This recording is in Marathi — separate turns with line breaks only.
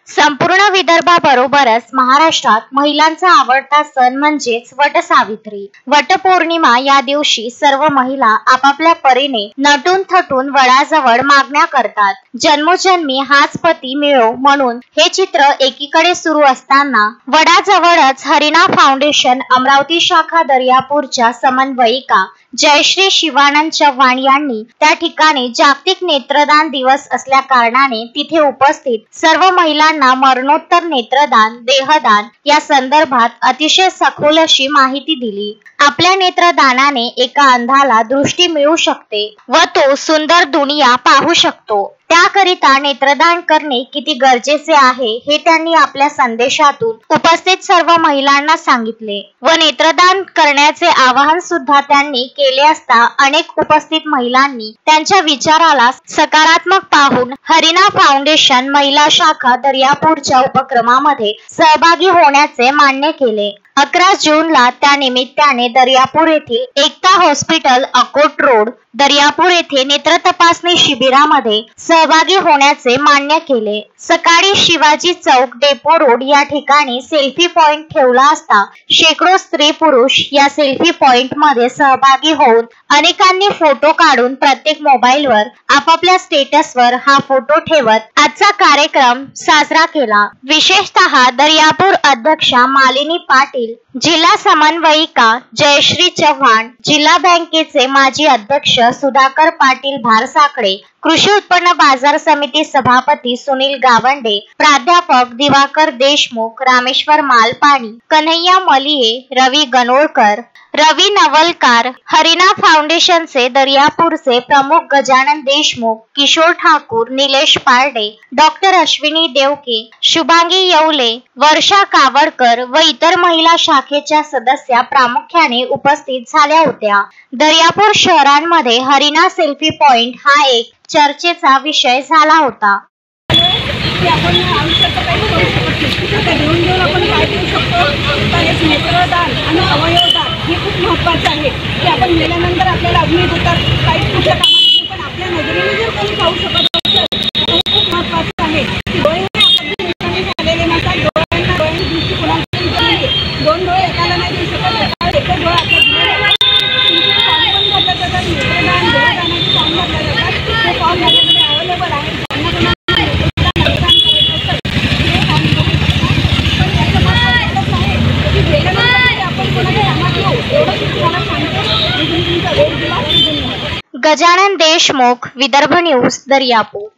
संपूर्ण विदर्भाबरोबरच महाराष्ट्रात महिलांचा आवडता सण म्हणजेच वटसावित्री. वटपौर्णिमा या दिवशी सर्व महिला आपापल्या परीने नटून थटून वडाजवळ मागण्या करतात. जन्मोजन्मी हाच पती मिळो म्हणून हे चित्र एकीकडे सुरू असताना वडाजवळच हरिणा फाउंडेशन अमरावती शाखा दर्यापूरच्या समन्वयिका जयश्री शिवानंद चव्हाण यांनी त्या ठिकाणी जागतिक नेत्रदान दिवस असल्या कारणाने तिथे उपस्थित सर्व महिलांना मरणोत्तर नेत्रदान देहदान या संदर्भात अतिशय सखोल अशी माहिती दिली. आपल्या नेत्रदानाने एका अंधाला दृष्टी मिळू शकते व तो सुंदर दुनिया पाहू शकतो. त्याकरिता नेत्रदान करणे किती गरजेचे आहे हे त्यांनी आपल्या संदेशातून उपस्थित सर्व महिलांना सांगितले व नेत्रदान करण्याचे आवाहन सुद्धा त्यांनी केले असता अनेक उपस्थित महिलांनी त्यांच्या विचाराला सकारात्मक पाहून हरिणा फाउंडेशन महिला शाखा दर्यापूरच्या उपक्रमामध्ये सहभागी होण्याचे मान्य केले. 11 जूनला त्या निमित्ताने दर्यापूर येथील एकता हॉस्पिटल अकोट रोड दर्यापूर येथे नेत्र तपासणी शिबिरामध्ये सहभागी होण्याचे मान्य केले. सकाळी शिवाजी चौक डेपो रोड या ठिकाणी सेल्फी पॉइंट ठेवला असता शेकडो स्त्री पुरुष या सेल्फी पॉइंट मध्ये सहभागी होऊन अनेकांनी फोटो काढून प्रत्येक मोबाईलवर आपापल्या स्टेटसवर हा फोटो ठेवत आजचा कार्यक्रम साजरा केला. विशेषतः दर्यापूर अध्यक्षा मालिनी पाटील, जिल्हा समन्वयिका जयश्री चव्हाण, जिल्हा बँकेचे माजी अध्यक्ष सुधाकर पाटील भारसाकडे, कृषी उत्पन्न बाजार समिती सभापती सुनील गावंडे, प्राध्यापक दिवाकर देशमुख, रामेश्वर मालपाणी, कन्हैया मलिये, रवी गणोळकर, रवी नवलकार, हरिणा फाउंडेशनचे दर्यापूरचे प्रमुख गजानन देशमुख, किशोर ठाकूर, निलेश पारडे, डॉक्टर अश्विनी देवके, शुभांगी येवले, वर्षा कावडकर व इतर महिला शाखेच्या सदस्या प्रामुख्याने उपस्थित झाल्या होत्या. दर्यापूर शहरांमध्ये हरिणा सेल्फी पॉइंट हा एक चर्चेचा विषय झाला होता.
हे खूप महत्त्वाचं आहे की आपण मेल्यानंतर आपल्याला अग्नी होतात काही कुठल्या कामात पण आपल्या नजरेने जर कोणी पाहू शकत असेल तर हे खूप महत्त्वाचं आहे की डोळे झालेले नसतात. डोळ्यांना दृष्टी कोणाची दोन डोळे एकाला नाही देऊ शकत. एक डोळा आपल्या फॉर्म पण भरलं जातात. नेत्रदान देहदानाचे फॉर्म भरले जातात. ते फॉर्म माझ्याकडे अवेलेबल आहे.
गजानन देशमुख, विदर्भ न्यूज, दर्यापूर.